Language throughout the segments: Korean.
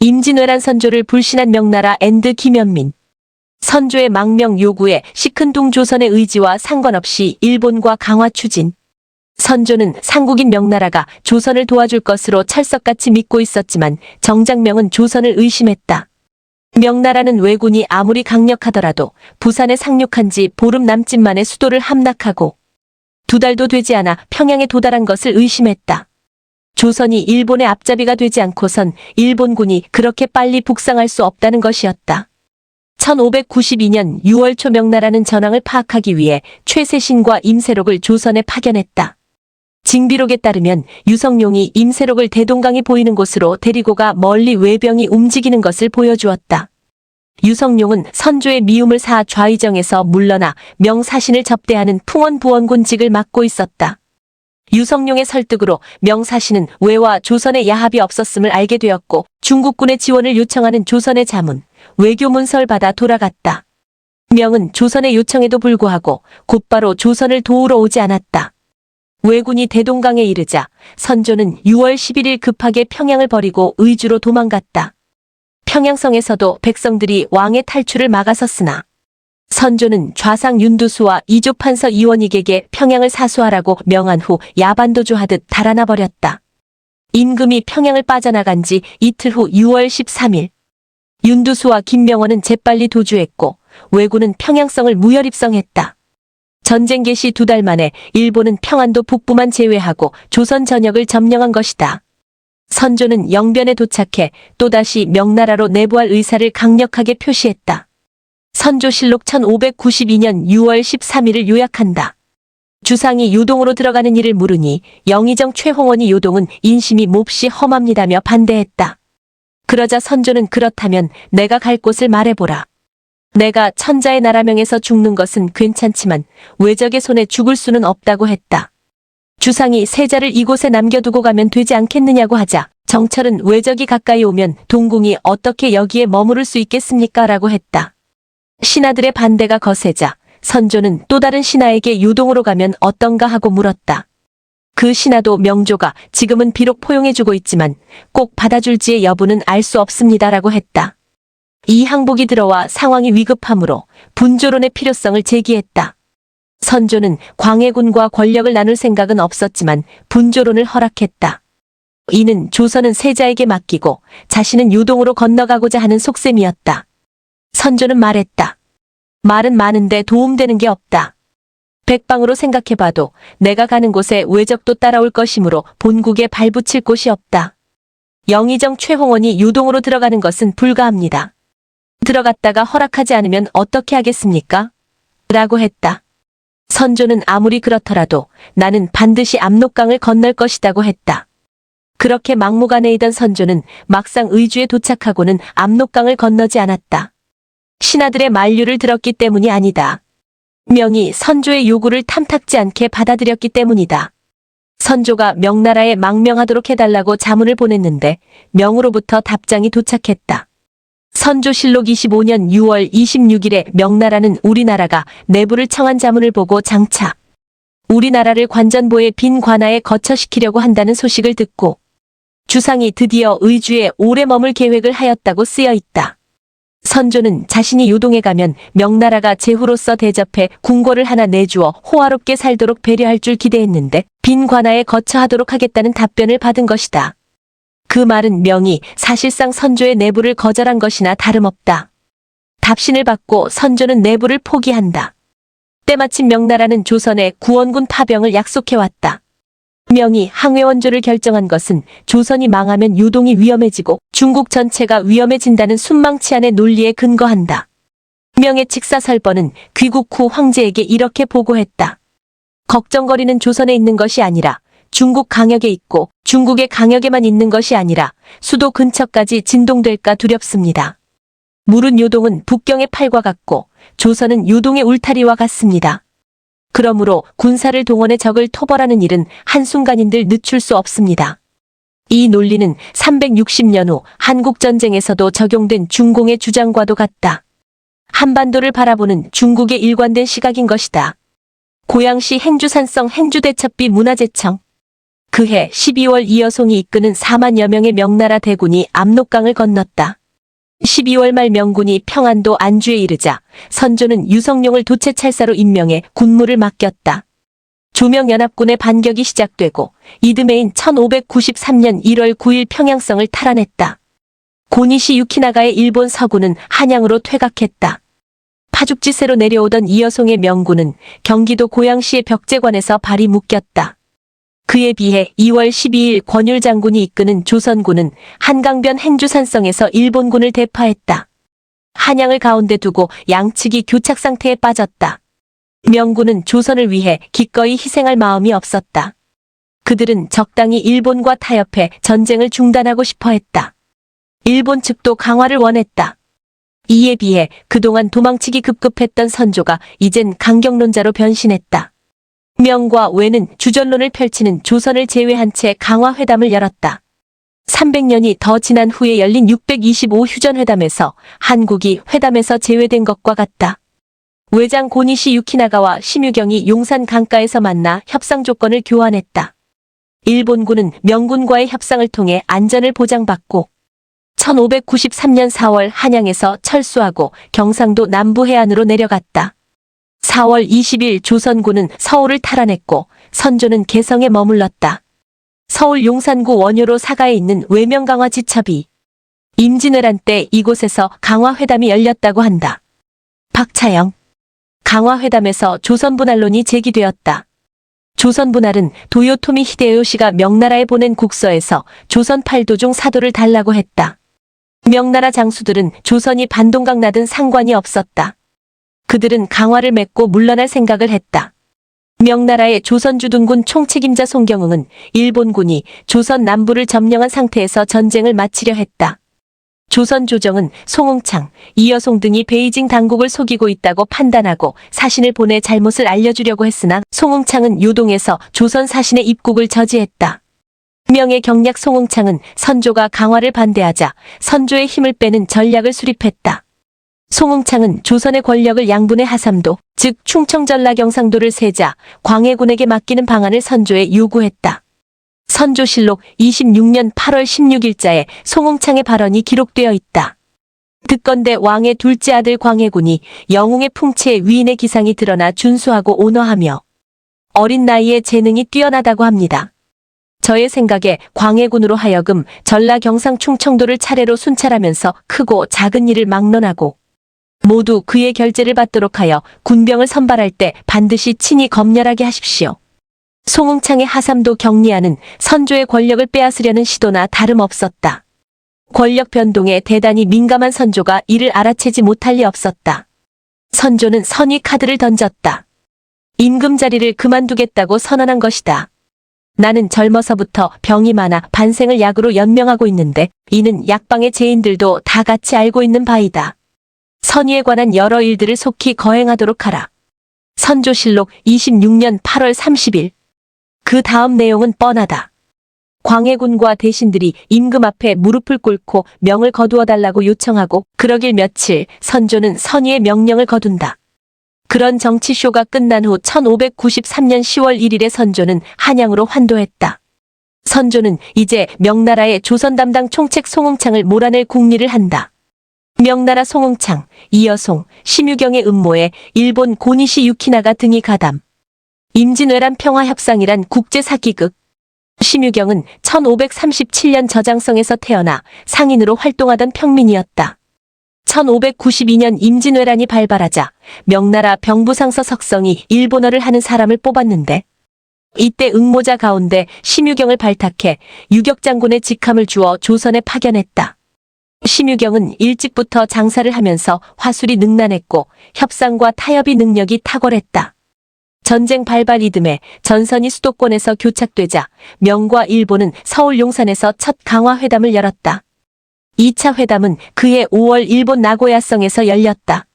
임진왜란 선조를 불신한 명나라 앤드 김현민. 선조의 망명 요구에 시큰둥 조선의 의지와 상관없이 일본과 강화 추진. 선조는 상국인 명나라가 조선을 도와줄 것으로 찰석같이 믿고 있었지만 정장명은 조선을 의심했다. 명나라는 왜군이 아무리 강력하더라도 부산에 상륙한 지 보름 남짓 만에 수도를 함락하고 2달도 되지 않아 평양에 도달한 것을 의심했다. 조선이 일본의 앞잡이가 되지 않고선 일본군이 그렇게 빨리 북상할 수 없다는 것이었다. 1592년 6월 초 명나라는 전황을 파악하기 위해 최세신과 임세록을 조선에 파견했다. 징비록에 따르면 유성룡이 임세록을 대동강이 보이는 곳으로 데리고 가 멀리 외병이 움직이는 것을 보여주었다. 유성룡은 선조의 미움을 사 좌의정에서 물러나 명사신을 접대하는 풍원부원군직을 맡고 있었다. 유성룡의 설득으로 명사신은 왜와 조선의 야합이 없었음을 알게 되었고 중국군의 지원을 요청하는 조선의 자문, 외교문서를 받아 돌아갔다. 명은 조선의 요청에도 불구하고 곧바로 조선을 도우러 오지 않았다. 왜군이 대동강에 이르자 선조는 6월 11일 급하게 평양을 버리고 의주로 도망갔다. 평양성에서도 백성들이 왕의 탈출을 막아섰으나 선조는 좌상 윤두수와 이조판서 이원익에게 평양을 사수하라고 명한 후 야반도주하듯 달아나 버렸다. 임금이 평양을 빠져나간 지 이틀 후 6월 13일 윤두수와 김명원은 재빨리 도주했고 왜군은 평양성을 무혈입성했다. 전쟁 개시 2달 만에 일본은 평안도 북부만 제외하고 조선 전역을 점령한 것이다. 선조는 영변에 도착해 또다시 명나라로 내보할 의사를 강력하게 표시했다. 선조실록 1592년 6월 13일을 요약한다. 주상이 요동으로 들어가는 일을 물으니 영의정 최홍원이 요동은 인심이 몹시 험합니다며 반대했다. 그러자 선조는 그렇다면 내가 갈 곳을 말해보라. 내가 천자의 나라명에서 죽는 것은 괜찮지만 외적의 손에 죽을 수는 없다고 했다. 주상이 세자를 이곳에 남겨두고 가면 되지 않겠느냐고 하자 정철은 외적이 가까이 오면 동궁이 어떻게 여기에 머무를 수 있겠습니까? 라고 했다. 신하들의 반대가 거세자 선조는 또 다른 신하에게 요동으로 가면 어떤가 하고 물었다. 그 신하도 명조가 지금은 비록 포용해주고 있지만 꼭 받아줄지의 여부는 알 수 없습니다라고 했다. 이 항복이 들어와 상황이 위급하므로 분조론의 필요성을 제기했다. 선조는 광해군과 권력을 나눌 생각은 없었지만 분조론을 허락했다. 이는 조선은 세자에게 맡기고 자신은 요동으로 건너가고자 하는 속셈이었다. 선조는 말했다. 말은 많은데 도움되는 게 없다. 백방으로 생각해봐도 내가 가는 곳에 외적도 따라올 것이므로 본국에 발붙일 곳이 없다. 영의정 최홍원이 요동으로 들어가는 것은 불가합니다. 들어갔다가 허락하지 않으면 어떻게 하겠습니까? 라고 했다. 선조는 아무리 그렇더라도 나는 반드시 압록강을 건널 것이다고 했다. 그렇게 막무가내이던 선조는 막상 의주에 도착하고는 압록강을 건너지 않았다. 신하들의 만류를 들었기 때문이 아니다. 명이 선조의 요구를 탐탁지 않게 받아들였기 때문이다. 선조가 명나라에 망명하도록 해달라고 자문을 보냈는데 명으로부터 답장이 도착했다. 선조실록 25년 6월 26일에 명나라는 우리나라가 내부를 청한 자문을 보고 장차 우리나라를 관전보의 빈 관하에 거처시키려고 한다는 소식을 듣고 주상이 드디어 의주에 오래 머물 계획을 하였다고 쓰여 있다. 선조는 자신이 요동에 가면 명나라가 제후로서 대접해 궁궐을 하나 내주어 호화롭게 살도록 배려할 줄 기대했는데 빈 관하에 거처하도록 하겠다는 답변을 받은 것이다. 그 말은 명이 사실상 선조의 내부를 거절한 것이나 다름없다. 답신을 받고 선조는 내부를 포기한다. 때마침 명나라는 조선에 구원군 파병을 약속해왔다. 명이 항해원조를 결정한 것은 조선이 망하면 요동이 위험해지고 중국 전체가 위험해진다는 순망치안의 논리에 근거한다. 명의 직사설번은 귀국 후 황제에게 이렇게 보고했다. 걱정거리는 조선에 있는 것이 아니라 중국 강역에 있고 중국의 강역에만 있는 것이 아니라 수도 근처까지 진동될까 두렵습니다. 물은 요동은 북경의 팔과 같고 조선은 요동의 울타리와 같습니다. 그러므로 군사를 동원해 적을 토벌하는 일은 한순간인들 늦출 수 없습니다. 이 논리는 360년 후 한국전쟁에서도 적용된 중공의 주장과도 같다. 한반도를 바라보는 중국의 일관된 시각인 것이다. 고양시 행주산성 행주대첩비 문화재청 그해 12월 이여송이 이끄는 4만여 명의 명나라 대군이 압록강을 건넜다. 12월 말 명군이 평안도 안주에 이르자 선조는 유성룡을 도채찰사로 임명해 군무를 맡겼다. 조명연합군의 반격이 시작되고 이듬해인 1593년 1월 9일 평양성을 탈환했다. 고니시 유키나가의 일본 서군은 한양으로 퇴각했다. 파죽지세로 내려오던 이여송의 명군은 경기도 고양시의 벽제관에서 발이 묶였다. 그에 비해 2월 12일 권율 장군이 이끄는 조선군은 한강변 행주산성에서 일본군을 대파했다. 한양을 가운데 두고 양측이 교착 상태에 빠졌다. 명군은 조선을 위해 기꺼이 희생할 마음이 없었다. 그들은 적당히 일본과 타협해 전쟁을 중단하고 싶어 했다. 일본 측도 강화를 원했다. 이에 비해 그동안 도망치기 급급했던 선조가 이젠 강경론자로 변신했다. 명과 외는 주전론을 펼치는 조선을 제외한 채 강화회담을 열었다. 300년이 더 지난 후에 열린 625 휴전회담에서 한국이 회담에서 제외된 것과 같다. 외장 고니시 유키나가와 심유경이 용산 강가에서 만나 협상 조건을 교환했다. 일본군은 명군과의 협상을 통해 안전을 보장받고 1593년 4월 한양에서 철수하고 경상도 남부 해안으로 내려갔다. 4월 20일 조선군은 서울을 탈환했고 선조는 개성에 머물렀다. 서울 용산구 원효로 사가에 있는 외명강화 지첩이 임진왜란 때 이곳에서 강화회담이 열렸다고 한다. 박차영. 강화회담에서 조선분할론이 제기되었다. 조선분할은 도요토미 히데요시가 명나라에 보낸 국서에서 조선 8도 중 4도를 달라고 했다. 명나라 장수들은 조선이 반동강 나든 상관이 없었다. 그들은 강화를 맺고 물러날 생각을 했다. 명나라의 조선주둔군 총책임자 송경응은 일본군이 조선 남부를 점령한 상태에서 전쟁을 마치려 했다. 조선 조정은 송응창, 이여송 등이 베이징 당국을 속이고 있다고 판단하고 사신을 보내 잘못을 알려주려고 했으나 송응창은 요동에서 조선 사신의 입국을 저지했다. 명의 경략 송응창은 선조가 강화를 반대하자 선조의 힘을 빼는 전략을 수립했다. 송응창은 조선의 권력을 양분의 하삼도, 즉 충청전라 경상도를 세자 광해군에게 맡기는 방안을 선조에 요구했다. 선조실록 26년 8월 16일자에 송응창의 발언이 기록되어 있다. 듣건대 왕의 둘째 아들 광해군이 영웅의 풍채에 위인의 기상이 드러나 준수하고 온화하며 어린 나이에 재능이 뛰어나다고 합니다. 저의 생각에 광해군으로 하여금 전라 경상 충청도를 차례로 순찰하면서 크고 작은 일을 막론하고 모두 그의 결재를 받도록 하여 군병을 선발할 때 반드시 친히 검열하게 하십시오. 송응창의 하삼도 격리하는 선조의 권력을 빼앗으려는 시도나 다름없었다. 권력 변동에 대단히 민감한 선조가 이를 알아채지 못할 리 없었다. 선조는 선의 카드를 던졌다. 임금 자리를 그만두겠다고 선언한 것이다. 나는 젊어서부터 병이 많아 반생을 약으로 연명하고 있는데 이는 약방의 죄인들도 다 같이 알고 있는 바이다. 선의에 관한 여러 일들을 속히 거행하도록 하라. 선조실록 26년 8월 30일. 그 다음 내용은 뻔하다. 광해군과 대신들이 임금 앞에 무릎을 꿇고 명을 거두어 달라고 요청하고 그러길 며칠 선조는 선의의 명령을 거둔다. 그런 정치쇼가 끝난 후 1593년 10월 1일에 선조는 한양으로 환도했다. 선조는 이제 명나라의 조선 담당 총책 송응창을 몰아낼 궁리를 한다. 명나라 송응창, 이여송, 심유경의 음모에 일본 고니시 유키나가 등이 가담. 임진왜란 평화협상이란 국제사기극. 심유경은 1537년 저장성에서 태어나 상인으로 활동하던 평민이었다. 1592년 임진왜란이 발발하자 명나라 병부상서 석성이 일본어를 하는 사람을 뽑았는데 이때 응모자 가운데 심유경을 발탁해 유격장군의 직함을 주어 조선에 파견했다. 심유경은 일찍부터 장사를 하면서 화술이 능란했고 협상과 타협의 능력이 탁월했다. 전쟁 발발 이듬해 전선이 수도권에서 교착되자 명과 일본은 서울 용산에서 첫 강화회담을 열었다. 2차 회담은 그해 5월 일본 나고야성에서 열렸다.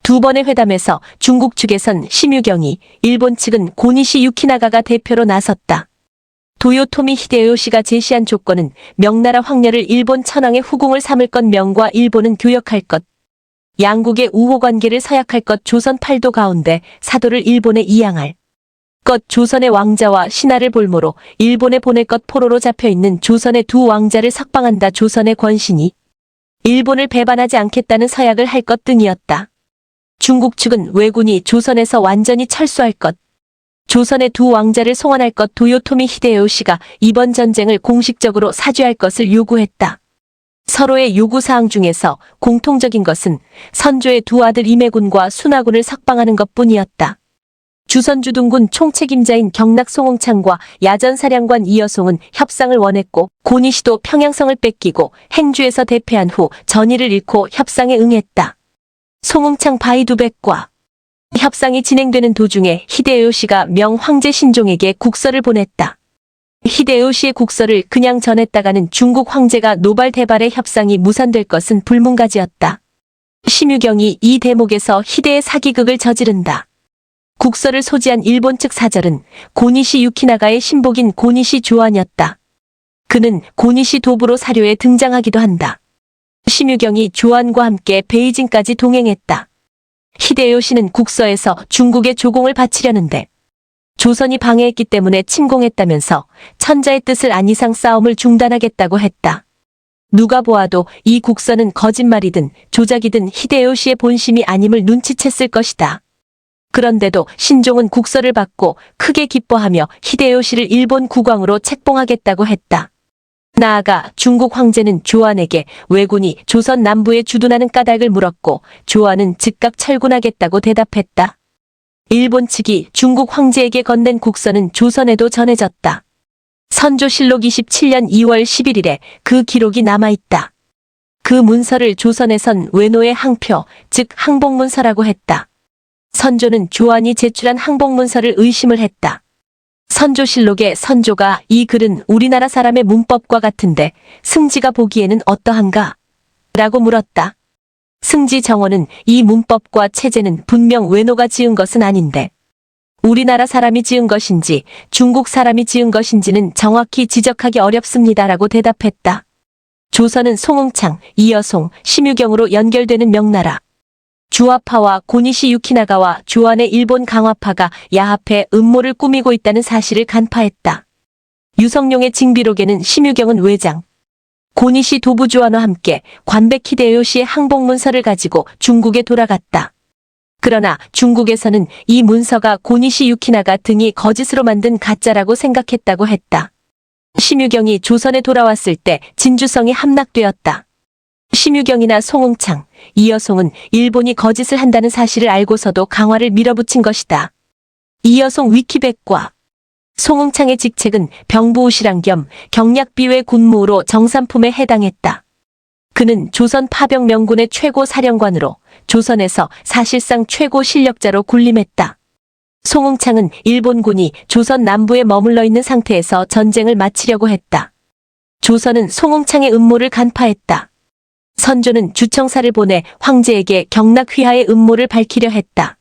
두 번의 회담에서 중국 측에선 심유경이, 일본 측은 고니시 유키나가가 대표로 나섰다. 도요토미 히데요시가 제시한 조건은 명나라 황녀를 일본 천황의 후궁을 삼을 것, 명과 일본은 교역할 것, 양국의 우호 관계를 서약할 것, 조선 8도 가운데 사도를 일본에 이양할 기껏 조선의 왕자와 신하를 볼모로 일본에 보낼 것 포로로 잡혀있는 조선의 두 왕자를 석방한다. 조선의 권신이 일본을 배반하지 않겠다는 서약을 할 것 등이었다. 중국 측은 왜군이 조선에서 완전히 철수할 것, 조선의 두 왕자를 송환할 것, 도요토미 히데요시가 이번 전쟁을 공식적으로 사죄할 것을 요구했다. 서로의 요구사항 중에서 공통적인 것은 선조의 두 아들 임해군과 순하군을 석방하는 것뿐이었다. 주선주둔군 총책임자인 경락 송홍창과 야전사령관 이여송은 협상을 원했고, 고니시도 평양성을 뺏기고 행주에서 대패한 후 전의를 잃고 협상에 응했다. 송홍창 바이두백과 협상이 진행되는 도중에 히데요시가 명황제 신종에게 국서를 보냈다. 히데요시의 국서를 그냥 전했다가는 중국 황제가 노발대발의 협상이 무산될 것은 불문가지였다. 심유경이 이 대목에서 희대의 사기극을 저지른다. 국서를 소지한 일본 측 사절은 고니시 유키나가의 신복인 고니시 조안이었다. 그는 고니시 도부로 사료에 등장하기도 한다. 심유경이 조안과 함께 베이징까지 동행했다. 히데요시는 국서에서 중국의 조공을 바치려는데 조선이 방해했기 때문에 침공했다면서 천자의 뜻을 안 이상 싸움을 중단하겠다고 했다. 누가 보아도 이 국서는 거짓말이든 조작이든 히데요시의 본심이 아님을 눈치챘을 것이다. 그런데도 신종은 국서를 받고 크게 기뻐하며 히데요시를 일본 국왕으로 책봉하겠다고 했다. 나아가 중국 황제는 조안에게 왜군이 조선 남부에 주둔하는 까닭을 물었고, 조안은 즉각 철군하겠다고 대답했다. 일본 측이 중국 황제에게 건넨 국서는 조선에도 전해졌다. 선조실록 27년 2월 11일에 그 기록이 남아있다. 그 문서를 조선에선 외노의 항표, 즉 항복문서라고 했다. 선조는 조안이 제출한 항복문서를 의심을 했다. 선조실록에 선조가 이 글은 우리나라 사람의 문법과 같은데 승지가 보기에는 어떠한가? 라고 물었다. 승지 정원은 이 문법과 체제는 분명 외노가 지은 것은 아닌데 우리나라 사람이 지은 것인지 중국 사람이 지은 것인지는 정확히 지적하기 어렵습니다라고 대답했다. 조선은 송홍창, 이여송, 심유경으로 연결되는 명나라. 주화파와 고니시 유키나가와 조안의 일본 강화파가 야합해 음모를 꾸미고 있다는 사실을 간파했다. 유성룡의 징비록에는 심유경은 외장, 고니시 도부조안과 함께 관백 히데요시의 항복문서를 가지고 중국에 돌아갔다. 그러나 중국에서는 이 문서가 고니시 유키나가 등이 거짓으로 만든 가짜라고 생각했다고 했다. 심유경이 조선에 돌아왔을 때 진주성이 함락되었다. 심유경이나 송홍창, 이여송은 일본이 거짓을 한다는 사실을 알고서도 강화를 밀어붙인 것이다. 이여송 위키백과 송홍창의 직책은 병부우시랑 겸 경략비회 군무로 정삼품에 해당했다. 그는 조선 파병 명군의 최고 사령관으로 조선에서 사실상 최고 실력자로 군림했다. 송홍창은 일본군이 조선 남부에 머물러 있는 상태에서 전쟁을 마치려고 했다. 조선은 송홍창의 음모를 간파했다. 선조는 주청사를 보내 황제에게 경락휘하의 음모를 밝히려 했다.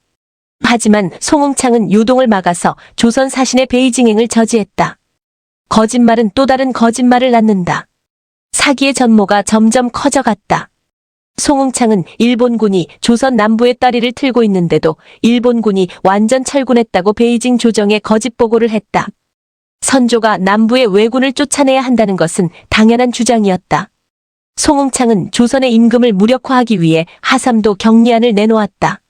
하지만 송홍창은 요동을 막아서 조선 사신의 베이징행을 저지했다. 거짓말은 또 다른 거짓말을 낳는다. 사기의 전모가 점점 커져갔다. 송홍창은 일본군이 조선 남부에 따리를 틀고 있는데도 일본군이 완전 철군했다고 베이징 조정에 거짓 보고를 했다. 선조가 남부의 왜군을 쫓아내야 한다는 것은 당연한 주장이었다. 송홍창은 조선의 임금을 무력화하기 위해 하삼도 격리안을 내놓았다.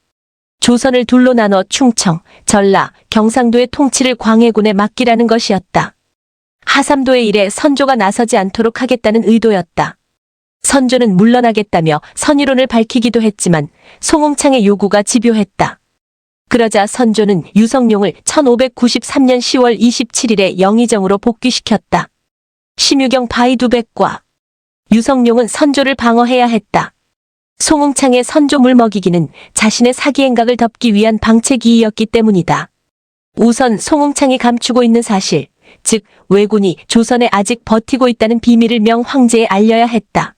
조선을 둘로 나눠 충청, 전라, 경상도의 통치를 광해군에 맡기라는 것이었다. 하삼도의 일에 선조가 나서지 않도록 하겠다는 의도였다. 선조는 물러나겠다며 선의론을 밝히기도 했지만 송홍창의 요구가 집요했다. 그러자 선조는 유성룡을 1593년 10월 27일에 영의정으로 복귀시켰다. 심유경 바이두백과 유성룡은 선조를 방어해야 했다. 송홍창의 선조 물먹이기는 자신의 사기 행각을 덮기 위한 방책이었기 때문이다. 우선 송홍창이 감추고 있는 사실, 즉 왜군이 조선에 아직 버티고 있다는 비밀을 명황제에 알려야 했다.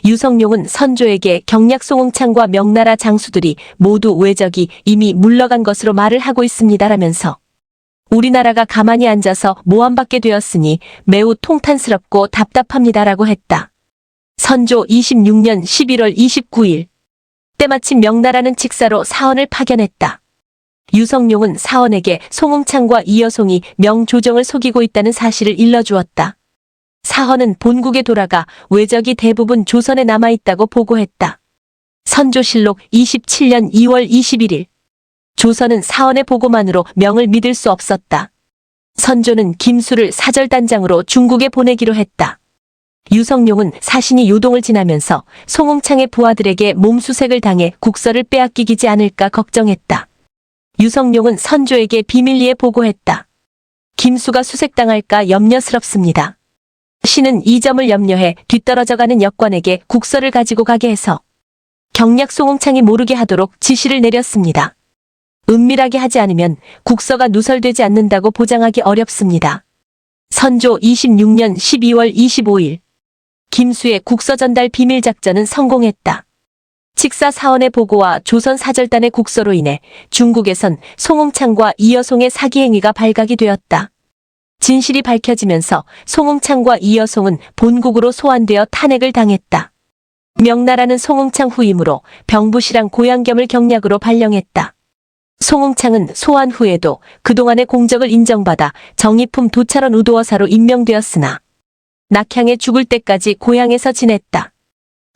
유성룡은 선조에게 경략 송홍창과 명나라 장수들이 모두 왜적이 이미 물러간 것으로 말을 하고 있습니다라면서 우리나라가 가만히 앉아서 모함받게 되었으니 매우 통탄스럽고 답답합니다라고 했다. 선조 26년 11월 29일 때마침 명나라는 직사로 사헌을 파견했다. 유성룡은 사원에게 송응창과 이여송이 명조정을 속이고 있다는 사실을 일러주었다. 사헌은 본국에 돌아가 외적이 대부분 조선에 남아있다고 보고했다. 선조실록 27년 2월 21일. 조선은 사헌의 보고만으로 명을 믿을 수 없었다. 선조는 김수를 사절단장으로 중국에 보내기로 했다. 유성룡은 사신이 요동을 지나면서 송응창의 부하들에게 몸수색을 당해 국서를 빼앗기지 않을까 걱정했다. 유성룡은 선조에게 비밀리에 보고했다. 김수가 수색당할까 염려스럽습니다. 신은 이 점을 염려해 뒤떨어져가는 역관에게 국서를 가지고 가게 해서 경략 송응창이 모르게 하도록 지시를 내렸습니다. 은밀하게 하지 않으면 국서가 누설되지 않는다고 보장하기 어렵습니다. 선조 26년 12월 25일. 김수의 국서 전달 비밀 작전은 성공했다. 칙사 사원의 보고와 조선 사절단의 국서로 인해 중국에선 송응창과 이여송의 사기 행위가 발각이 되었다. 진실이 밝혀지면서 송응창과 이여송은 본국으로 소환되어 탄핵을 당했다. 명나라는 송응창 후임으로 병부시랑 고양겸을 경략으로 발령했다. 송응창은 소환 후에도 그동안의 공적을 인정받아 정의품 도찰원 우도어사로 임명되었으나 낙향에 죽을 때까지 고향에서 지냈다.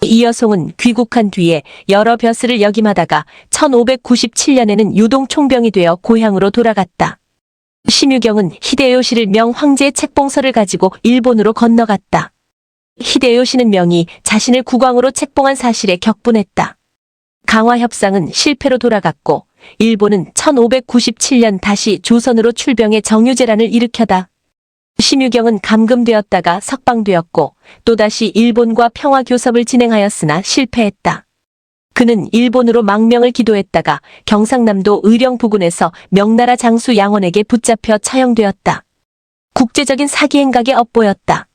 이여송은 귀국한 뒤에 여러 벼슬을 역임하다가 1597년에는 요동 총병이 되어 고향으로 돌아갔다. 심유경은 히데요시를 명 황제의 책봉서를 가지고 일본으로 건너갔다. 히데요시는 명이 자신을 국왕으로 책봉한 사실에 격분했다. 강화협상은 실패로 돌아갔고 일본은 1597년 다시 조선으로 출병해 정유재란을 일으켜다. 심유경은 감금되었다가 석방되었고 또다시 일본과 평화교섭을 진행하였으나 실패했다. 그는 일본으로 망명을 기도했다가 경상남도 의령 부근에서 명나라 장수 양원에게 붙잡혀 처형되었다. 국제적인 사기 행각에 엇보였다.